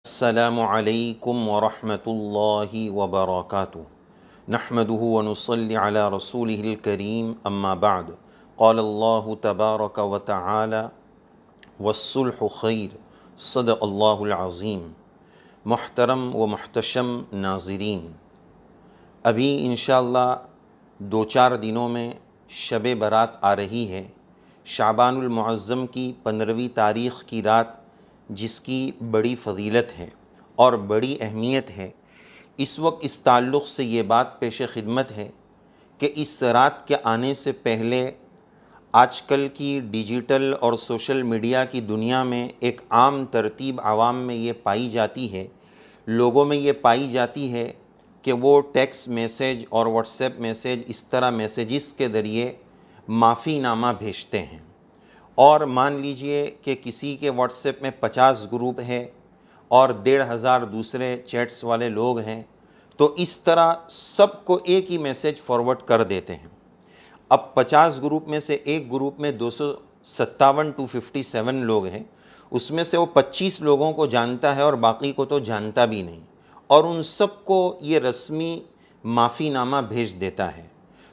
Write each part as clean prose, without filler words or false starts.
السلام علیکم ورحمۃ اللہ وبرکاتہ نحمده ونصلی علی رسولہ الکریم اما بعد قال اللہ تبارک وتعالی والصلح خیر صدق اللہ العظیم۔ محترم و محتشم ناظرین، ابھی انشاءاللہ دو چار دنوں میں شب برات آ رہی ہے، شعبان المعظم کی 15ویں تاریخ کی رات، جس کی بڑی فضیلت ہے اور بڑی اہمیت ہے۔ اس وقت اس تعلق سے یہ بات پیش خدمت ہے کہ اس رات کے آنے سے پہلے آج کل کی ڈیجیٹل اور سوشل میڈیا کی دنیا میں ایک عام ترتیب عوام میں یہ پائی جاتی ہے، لوگوں میں یہ پائی جاتی ہے کہ وہ ٹیکسٹ میسیج اور واٹس ایپ میسیج، اس طرح میسیجز کے ذریعے معافی نامہ بھیجتے ہیں۔ اور مان لیجئے کہ کسی کے واٹس ایپ میں 50 گروپ ہے اور 1,500 دوسرے چیٹس والے لوگ ہیں، تو اس طرح سب کو ایک ہی میسیج فارورڈ کر دیتے ہیں۔ اب 50 گروپ میں سے ایک گروپ میں 257 لوگ ہیں، اس میں سے وہ 25 لوگوں کو جانتا ہے اور باقی کو تو جانتا بھی نہیں، اور ان سب کو یہ رسمی معافی نامہ بھیج دیتا ہے۔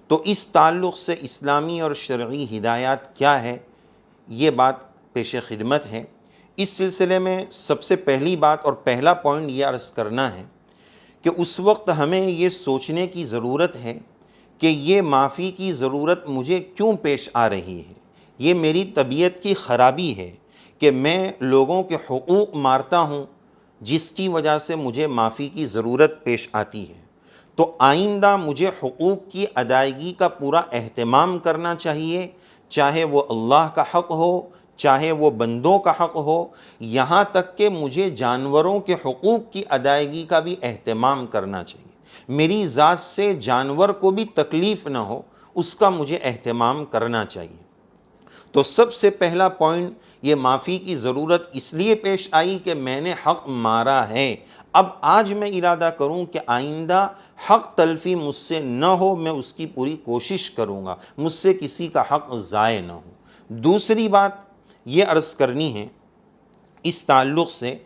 تو اس تعلق سے اسلامی اور شرعی ہدایات کیا ہے، یہ بات پیش خدمت ہے۔ اس سلسلے میں سب سے پہلی بات اور پہلا پوائنٹ یہ عرض کرنا ہے کہ اس وقت ہمیں یہ سوچنے کی ضرورت ہے کہ یہ معافی کی ضرورت مجھے کیوں پیش آ رہی ہے۔ یہ میری طبیعت کی خرابی ہے کہ میں لوگوں کے حقوق مارتا ہوں، جس کی وجہ سے مجھے معافی کی ضرورت پیش آتی ہے۔ تو آئندہ مجھے حقوق کی ادائیگی کا پورا اہتمام کرنا چاہیے، چاہے وہ اللہ کا حق ہو، چاہے وہ بندوں کا حق ہو، یہاں تک کہ مجھے جانوروں کے حقوق کی ادائیگی کا بھی اہتمام کرنا چاہیے۔ میری ذات سے جانور کو بھی تکلیف نہ ہو، اس کا مجھے اہتمام کرنا چاہیے۔ تو سب سے پہلا پوائنٹ، یہ معافی کی ضرورت اس لیے پیش آئی کہ میں نے حق مارا ہے۔ اب آج میں ارادہ کروں کہ آئندہ حق تلفی مجھ سے نہ ہو، میں اس کی پوری کوشش کروں گا، مجھ سے کسی کا حق ضائع نہ ہو۔ دوسری بات یہ عرض کرنی ہے اس تعلق سے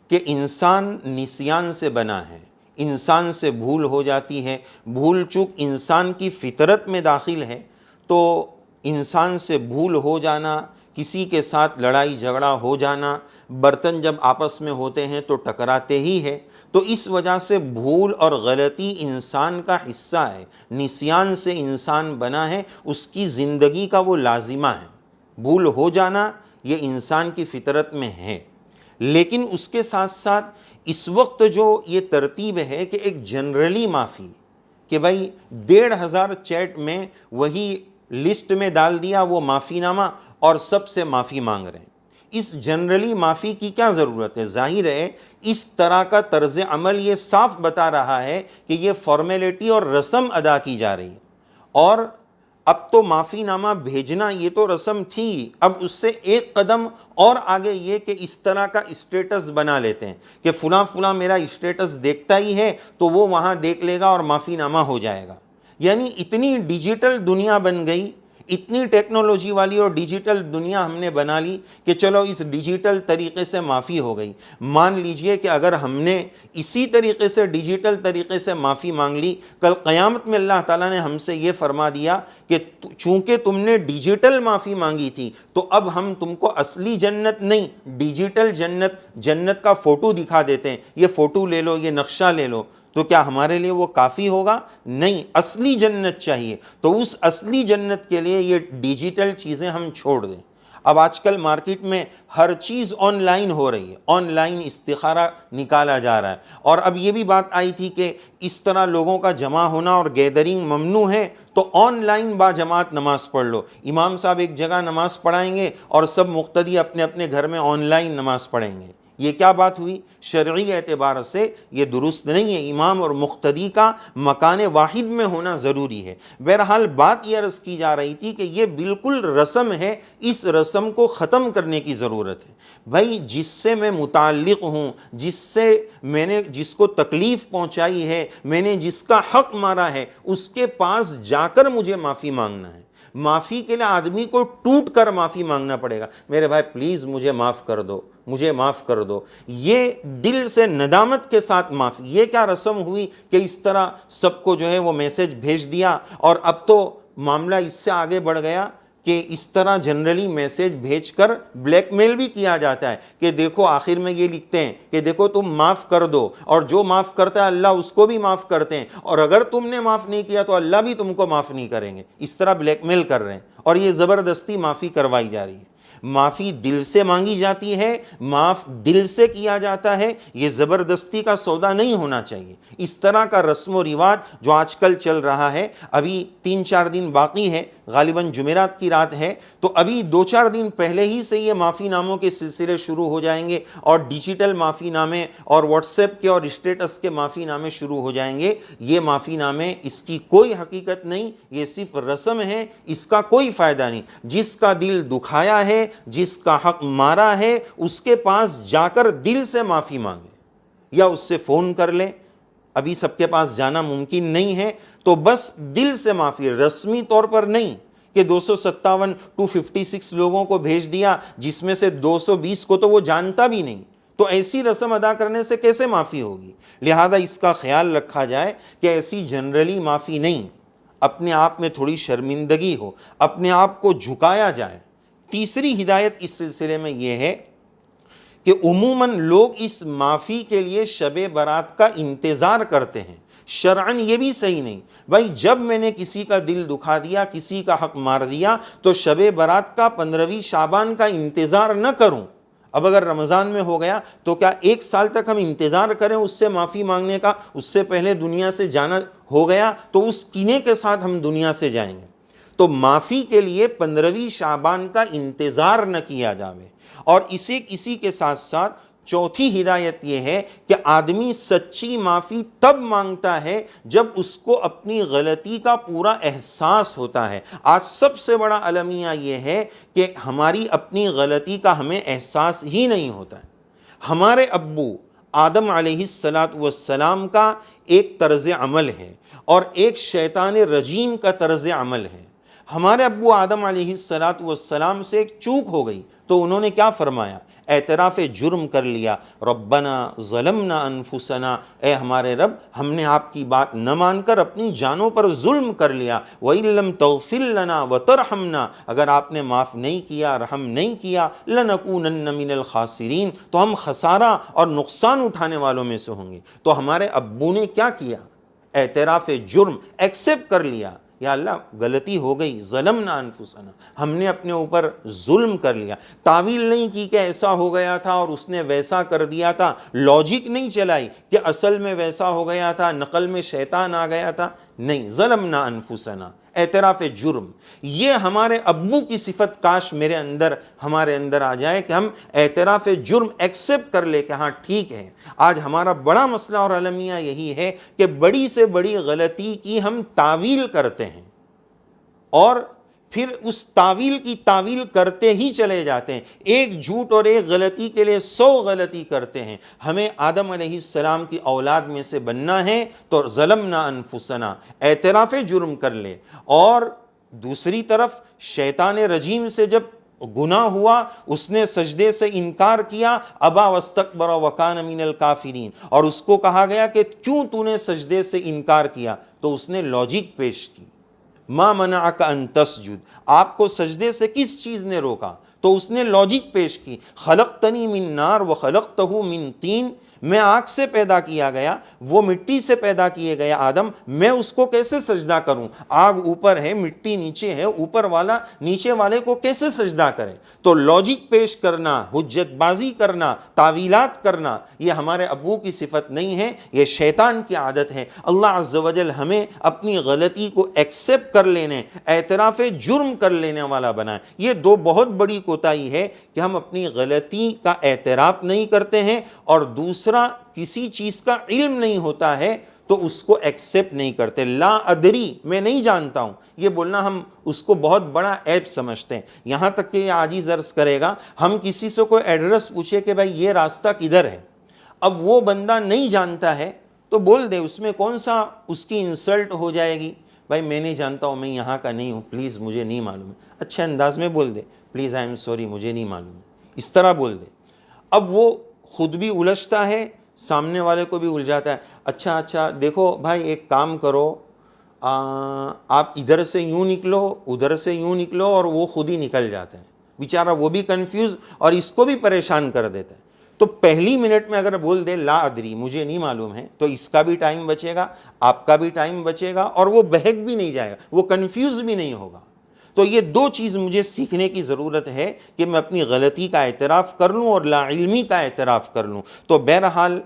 کہ انسان نسیان سے بنا ہے، انسان سے بھول ہو جاتی ہے، بھول چوک انسان کی فطرت میں داخل ہے۔ تو انسان سے بھول ہو جانا، کسی کے ساتھ لڑائی جھگڑا ہو جانا، برتن جب آپس میں ہوتے ہیں تو ٹکراتے ہی ہے۔ تو اس وجہ سے بھول اور غلطی انسان کا حصہ ہے، نسیان سے انسان بنا ہے، اس کی زندگی کا وہ لازمہ ہے۔ بھول ہو جانا یہ انسان کی فطرت میں ہے، لیکن اس کے ساتھ ساتھ اس وقت جو یہ ترتیب ہے کہ ایک جنرلی معافی، کہ بھائی 1,500 چیٹ میں وہی لسٹ میں ڈال دیا وہ معافی نامہ اور سب سے معافی مانگ رہے ہیں۔ اس جنرلی معافی کی کیا ضرورت ہے؟ ظاہر ہے اس طرح کا طرز عمل یہ صاف بتا رہا ہے کہ یہ فارمیلٹی اور رسم ادا کی جا رہی ہے، اور اب تو معافی نامہ بھیجنا یہ تو رسم تھی، اب اس سے ایک قدم اور آگے یہ کہ اس طرح کا اسٹیٹس بنا لیتے ہیں کہ فلاں فلاں میرا اسٹیٹس دیکھتا ہی ہے تو وہ وہاں دیکھ لے گا اور معافی نامہ ہو جائے گا۔ یعنی اتنی ڈیجیٹل دنیا بن گئی، اتنی ٹیکنالوجی والی اور ڈیجیٹل دنیا ہم نے بنا لی کہ چلو اس ڈیجیٹل طریقے سے معافی ہو گئی۔ مان لیجئے کہ اگر ہم نے اسی طریقے سے ڈیجیٹل طریقے سے معافی مانگ لی، کل قیامت میں اللہ تعالیٰ نے ہم سے یہ فرما دیا کہ چونکہ تم نے ڈیجیٹل معافی مانگی تھی تو اب ہم تم کو اصلی جنت نہیں، ڈیجیٹل جنت کا فوٹو دکھا دیتے ہیں، یہ فوٹو لے لو، یہ نقشہ لے لو۔ تو کیا ہمارے لیے وہ کافی ہوگا؟ نہیں، اصلی جنت چاہیے۔ تو اس اصلی جنت کے لیے یہ ڈیجیٹل چیزیں ہم چھوڑ دیں۔ اب آج کل مارکیٹ میں ہر چیز آن لائن ہو رہی ہے، آن لائن استخارہ نکالا جا رہا ہے، اور اب یہ بھی بات آئی تھی کہ اس طرح لوگوں کا جمع ہونا اور گیدرنگ ممنوع ہے، تو آن لائن با جماعت نماز پڑھ لو۔ امام صاحب ایک جگہ نماز پڑھائیں گے اور سب مقتدی اپنے اپنے گھر میں آن لائن نماز پڑھیں گے۔ یہ کیا بات ہوئی؟ شرعی اعتبار سے یہ درست نہیں ہے، امام اور مقتدی کا مکان واحد میں ہونا ضروری ہے۔ بہرحال بات یہ عرض کی جا رہی تھی کہ یہ بالکل رسم ہے، اس رسم کو ختم کرنے کی ضرورت ہے۔ بھائی جس سے میں متعلق ہوں، جس کو تکلیف پہنچائی ہے، میں نے جس کا حق مارا ہے، اس کے پاس جا کر مجھے معافی مانگنا ہے۔ معافی کے لیے آدمی کو ٹوٹ کر معافی مانگنا پڑے گا، میرے بھائی پلیز مجھے معاف کر دو، مجھے معاف کر دو، یہ دل سے ندامت کے ساتھ معافی۔ یہ کیا رسم ہوئی کہ اس طرح سب کو جو ہے وہ میسج بھیج دیا، اور اب تو معاملہ اس سے آگے بڑھ گیا کہ اس طرح جنرلی میسج بھیج کر بلیک میل بھی کیا جاتا ہے کہ دیکھو آخر میں یہ لکھتے ہیں کہ دیکھو تم معاف کر دو، اور جو معاف کرتا ہے اللہ اس کو بھی معاف کرتے ہیں، اور اگر تم نے معاف نہیں کیا تو اللہ بھی تم کو معاف نہیں کریں گے۔ اس طرح بلیک میل کر رہے ہیں، اور یہ زبردستی معافی کروائی جا رہی ہے۔ معافی دل سے مانگی جاتی ہے، معاف دل سے کیا جاتا ہے، یہ زبردستی کا سودا نہیں ہونا چاہیے۔ اس طرح کا رسم و رواج جو آج کل چل رہا ہے، ابھی 3-4 دن باقی ہے، غالباً جمعرات کی رات ہے، تو ابھی 2-4 دن پہلے ہی سے یہ معافی ناموں کے سلسلے شروع ہو جائیں گے، اور ڈیجیٹل معافی نامے اور واٹس ایپ کے اور اسٹیٹس کے معافی نامے شروع ہو جائیں گے۔ یہ معافی نامے، اس کی کوئی حقیقت نہیں، یہ صرف رسم ہے، اس کا کوئی فائدہ نہیں۔ جس کا دل دکھایا ہے، جس کا حق مارا ہے، اس کے پاس جا کر دل سے معافی مانگے، یا اس سے فون کر لیں۔ ابھی سب کے پاس جانا ممکن نہیں ہے، تو بس دل سے معافی، رسمی طور پر نہیں کہ 256 لوگوں کو بھیج دیا جس میں سے 220 کو تو وہ جانتا بھی نہیں، تو ایسی رسم ادا کرنے سے کیسے معافی ہوگی؟ لہذا اس کا خیال رکھا جائے کہ ایسی جنرلی معافی نہیں، اپنے آپ میں تھوڑی شرمندگی ہو، اپنے آپ کو جھکایا جائے۔ تیسری ہدایت اس سلسلے میں یہ ہے کہ عموماً لوگ اس معافی کے لیے شب برات کا انتظار کرتے ہیں۔ شرعاً یہ بھی صحیح نہیں، بھائی جب میں نے کسی کا دل دکھا دیا، کسی کا حق مار دیا، تو شب برات کا 15ویں شعبان کا انتظار نہ کروں۔ اب اگر رمضان میں ہو گیا تو کیا 1 سال تک ہم انتظار کریں اس سے معافی مانگنے کا؟ اس سے پہلے دنیا سے جانا ہو گیا تو اس کینے کے ساتھ ہم دنیا سے جائیں گے؟ تو معافی کے لیے 15ویں شعبان کا انتظار نہ کیا جاوے۔ اور اسی کے ساتھ ساتھ چوتھی ہدایت یہ ہے کہ آدمی سچی معافی تب مانگتا ہے جب اس کو اپنی غلطی کا پورا احساس ہوتا ہے۔ آج سب سے بڑا المیہ یہ ہے کہ ہماری اپنی غلطی کا ہمیں احساس ہی نہیں ہوتا ہے۔ ہمارے ابو آدم علیہ السلام کا ایک طرز عمل ہے اور ایک شیطان رجیم کا طرز عمل ہے۔ ہمارے ابو آدم علیہ السلام سے ایک چوک ہو گئی تو انہوں نے کیا فرمایا؟ اعتراف جرم کر لیا، ربنا ظلمنا انفسنا، اے ہمارے رب ہم نے آپ کی بات نہ مان کر اپنی جانوں پر ظلم کر لیا، وَإِن لَّمْ تَغْفِرْ لَنَا وَتَرْحَمْنَا، اگر آپ نے معاف نہیں کیا، رحم نہیں کیا، لَنَكُونَنَّ مِنَ الْخَاسِرِينَ، تو ہم خسارہ اور نقصان اٹھانے والوں میں سے ہوں گے۔ تو ہمارے ابو نے کیا کیا؟ اعتراف جرم، ایکسیپٹ کر لیا، یا اللہ غلطی ہو گئی، ظلمنا انفسنا، ہم نے اپنے اوپر ظلم کر لیا۔ تعویل نہیں کی کہ ایسا ہو گیا تھا اور اس نے ویسا کر دیا تھا، لاجک نہیں چلائی کہ اصل میں ویسا ہو گیا تھا، نقل میں شیطان آ گیا تھا، نہیں، ظلمنا انفسنا، اعتراف جرم۔ یہ ہمارے ابو کی صفت کاش ہمارے اندر آ جائے کہ ہم اعتراف جرم ایکسیپٹ کر لے کہ ہاں ٹھیک ہے۔ آج ہمارا بڑا مسئلہ اور المیہ یہی ہے کہ بڑی سے بڑی غلطی کی ہم تعویل کرتے ہیں، اور پھر اس تعویل کی تعویل کرتے ہی چلے جاتے ہیں، ایک جھوٹ اور ایک غلطی کے لیے 100 غلطی کرتے ہیں۔ ہمیں آدم علیہ السلام کی اولاد میں سے بننا ہے تو ظلمنا انفسنا، اعتراف جرم کر لے۔ اور دوسری طرف شیطان رجیم سے جب گناہ ہوا، اس نے سجدے سے انکار کیا، ابا واستکبر وکان من الکافرین، اور اس کو کہا گیا کہ کیوں تو نے سجدے سے انکار کیا؟ تو اس نے لاجک پیش کی، ما منعک ان تسجد، آپ کو سجدے سے کس چیز نے روکا؟ تو اس نے لاجک پیش کی، خلقتنی من نار وخلقتہ من طین، میں آگ سے پیدا کیا گیا، وہ مٹی سے پیدا کیے گیا آدم، میں اس کو کیسے سجدہ کروں؟ آگ اوپر ہے، مٹی نیچے ہے، اوپر والا نیچے والے کو کیسے سجدہ کرے؟ تو لاجک پیش کرنا، حجت بازی کرنا، تعویلات کرنا، یہ ہمارے ابو کی صفت نہیں ہے، یہ شیطان کی عادت ہے۔ اللہ عز و جل ہمیں اپنی غلطی کو ایکسیپٹ کر لینے، اعتراف جرم کر لینے والا بنائے۔ یہ دو بہت بڑی کوتاہی ہے کہ ہم اپنی غلطی کا اعتراف نہیں کرتے ہیں، اور دوسرا کسی چیز کا علم نہیں ہوتا ہے تو اس کو ایکسیپٹ نہیں کرتے۔ لا ادری، میں نہیں جانتا ہوں، یہ بولنا ہم اس کو بہت بڑا عیب سمجھتے ہیں، یہاں تک کہ یہ عاجز عرض کرے گا، ہم کسی سے کوئی ایڈریس پوچھے کہ بھائی یہ راستہ کدھر ہے، اب وہ بندہ نہیں جانتا ہے تو بول دے، اس میں کون سا اس کی انسلٹ ہو جائے گی؟ بھائی میں نہیں جانتا ہوں، میں یہاں کا نہیں ہوں، پلیز مجھے نہیں معلوم ہے، اچھے انداز میں بول دے، پلیز آئی ایم سوری مجھے نہیں معلوم ہے، اس طرح بول دے. اب وہ خود بھی الجھتا ہے، سامنے والے کو بھی الجھاتا ہے. اچھا دیکھو بھائی ایک کام کرو، آپ ادھر سے یوں نکلو ادھر سے یوں نکلو، اور وہ خود ہی نکل جاتا ہے بیچارہ، وہ بھی کنفیوز اور اس کو بھی پریشان کر دیتا ہے. تو پہلی منٹ میں اگر بول دے لا ادری مجھے نہیں معلوم ہے، تو اس کا بھی ٹائم بچے گا، آپ کا بھی ٹائم بچے گا، اور وہ بہک بھی نہیں جائے گا، وہ کنفیوز بھی نہیں ہوگا. تو یہ دو چیز مجھے سیکھنے کی ضرورت ہے کہ میں اپنی غلطی کا اعتراف کر لوں اور لا علمی کا اعتراف کر لوں. تو بہرحال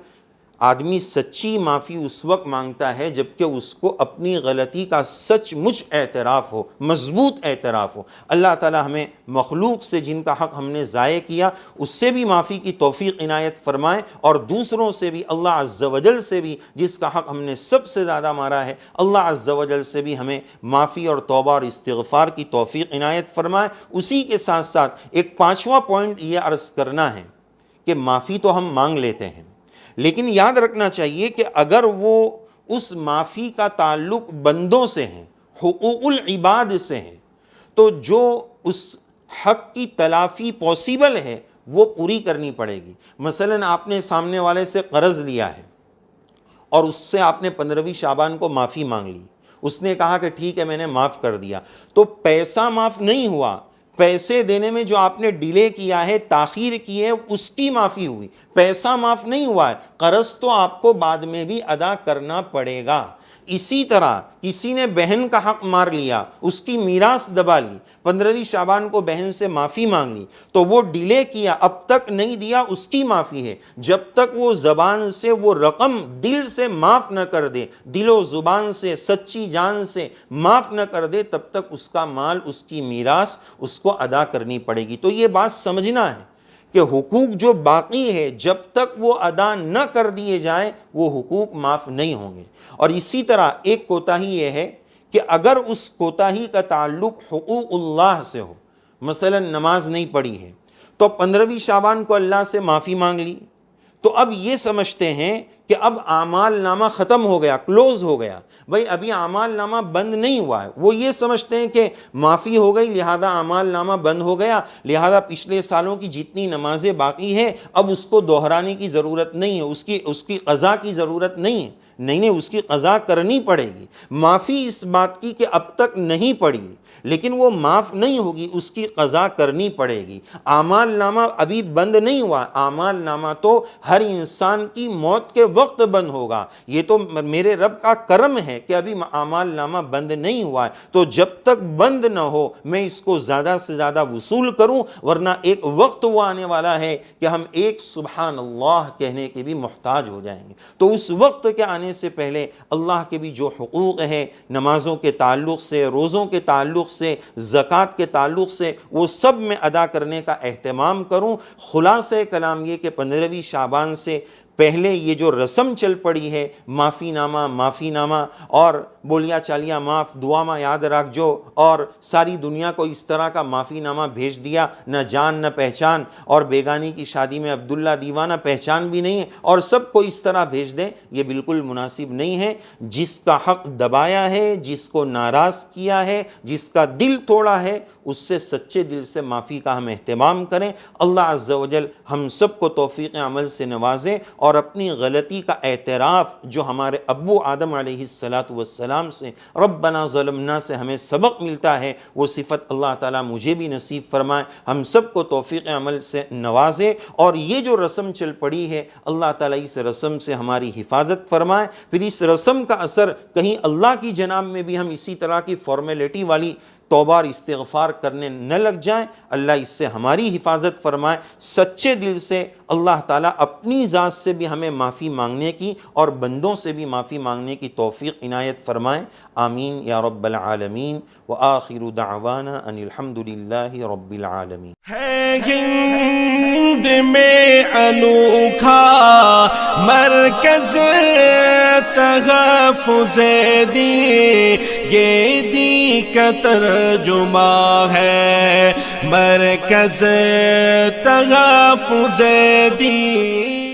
آدمی سچی معافی اس وقت مانگتا ہے جبکہ اس کو اپنی غلطی کا سچ مچ اعتراف ہو، مضبوط اعتراف ہو. اللہ تعالی ہمیں مخلوق سے جن کا حق ہم نے ضائع کیا اس سے بھی معافی کی توفیق عنایت فرمائے، اور دوسروں سے بھی، اللہ عز و جل سے بھی جس کا حق ہم نے سب سے زیادہ مارا ہے، اللہ عز و جل سے بھی ہمیں معافی اور توبہ اور استغفار کی توفیق عنایت فرمائے. اسی کے ساتھ ساتھ ایک پانچواں پوائنٹ یہ عرض کرنا ہے کہ معافی تو ہم مانگ لیتے ہیں، لیکن یاد رکھنا چاہیے کہ اگر وہ اس معافی کا تعلق بندوں سے ہیں، حقوق العباد سے ہیں، تو جو اس حق کی تلافی پاسبل ہے وہ پوری کرنی پڑے گی. مثلا آپ نے سامنے والے سے قرض لیا ہے اور اس سے آپ نے 15ویں شعبان کو معافی مانگ لی، اس نے کہا کہ ٹھیک ہے میں نے معاف کر دیا، تو پیسہ معاف نہیں ہوا، پیسے دینے میں جو آپ نے ڈیلے کیا ہے، تاخیر کی ہے، اس کی معافی ہوئی، پیسہ معاف نہیں ہوا ہے، قرض تو آپ کو بعد میں بھی ادا کرنا پڑے گا. اسی طرح کسی نے بہن کا حق مار لیا، اس کی میراث دبا لی، 15ویں شعبان کو بہن سے معافی مانگ لی، تو وہ ڈیلے کیا، اب تک نہیں دیا، اس کی معافی ہے. جب تک وہ زبان سے وہ رقم دل سے معاف نہ کر دے، دل و زبان سے سچی جان سے معاف نہ کر دے، تب تک اس کا مال، اس کی میراث اس کو ادا کرنی پڑے گی. تو یہ بات سمجھنا ہے کہ حقوق جو باقی ہے جب تک وہ ادا نہ کر دیے جائیں وہ حقوق معاف نہیں ہوں گے. اور اسی طرح ایک کوتاہی یہ ہے کہ اگر اس کوتاہی کا تعلق حقوق اللہ سے ہو، مثلا نماز نہیں پڑھی ہے تو 15ویں شعبان کو اللہ سے معافی مانگ لی، تو اب یہ سمجھتے ہیں کہ اب اعمال نامہ ختم ہو گیا، کلوز ہو گیا. بھئی ابھی اعمال نامہ بند نہیں ہوا ہے، وہ یہ سمجھتے ہیں کہ معافی ہو گئی لہذا اعمال نامہ بند ہو گیا، لہذا پچھلے سالوں کی جتنی نمازیں باقی ہیں اب اس کو دہرانے کی ضرورت نہیں ہے، اس کی قضا کی ضرورت نہیں ہے. نہیں، اس کی قضا کرنی پڑے گی. معافی اس بات کی کہ اب تک نہیں پڑی لیکن وہ معاف نہیں ہوگی، اس کی قضا کرنی پڑے گی. اعمال نامہ ابھی بند نہیں ہوا، اعمال نامہ تو ہر انسان کی موت کے وقت بند ہوگا. یہ تو میرے رب کا کرم ہے کہ ابھی اعمال نامہ بند نہیں ہوا ہے، تو جب تک بند نہ ہو میں اس کو زیادہ سے زیادہ وصول کروں، ورنہ ایک وقت وہ آنے والا ہے کہ ہم ایک سبحان اللہ کہنے کے بھی محتاج ہو جائیں گے. تو اس وقت کے آنے سے پہلے اللہ کے بھی جو حقوق ہے، نمازوں کے تعلق سے، روزوں کے تعلق سے، زکوٰۃ کے تعلق سے، وہ سب میں ادا کرنے کا اہتمام کروں. خلاصہ کلام یہ کہ 15ویں شعبان سے پہلے یہ جو رسم چل پڑی ہے، معافی نامہ اور بولیا چالیا معاف، دعا میں یاد رکھ جو، اور ساری دنیا کو اس طرح کا معافی نامہ بھیج دیا، نہ جان نہ پہچان، اور بیگانی کی شادی میں عبداللہ دیوانہ پہچان بھی نہیں ہے، اور سب کو اس طرح بھیج دیں، یہ بالکل مناسب نہیں ہے. جس کا حق دبایا ہے، جس کو ناراض کیا ہے، جس کا دل توڑا ہے، اس سے سچے دل سے معافی کا ہم اہتمام کریں. اللہ عز و جل ہم سب کو توفیق عمل سے نوازے اور اپنی غلطی کا اعتراف جو ہمارے ابو آدم علیہ السلام سے ربنا ظلمنا سے ہمیں سبق ملتا ہے، وہ صفت اللہ تعالیٰ مجھے بھی نصیب فرمائے، ہم سب کو توفیق عمل سے نوازے. اور یہ جو رسم چل پڑی ہے اللہ تعالیٰ اس رسم سے ہماری حفاظت فرمائے. پھر اس رسم کا اثر کہیں اللہ کی جناب میں بھی ہم اسی طرح کی فارمیلٹی والی توبہ اور استغفار کرنے نہ لگ جائیں. اللہ اس سے ہماری حفاظت فرمائے. سچے دل سے اللہ تعالیٰ اپنی ذات سے بھی ہمیں معافی مانگنے کی اور بندوں سے بھی معافی مانگنے کی توفیق عنایت فرمائے. آمین یا رب العالمین. وآخر دعوانا ان الحمد للہ رب العالمین. ہے ہند میں انوکھا مرکز تحفظ دی، یہ دی کا ترجمہ ہے مرکز تحفظ دی.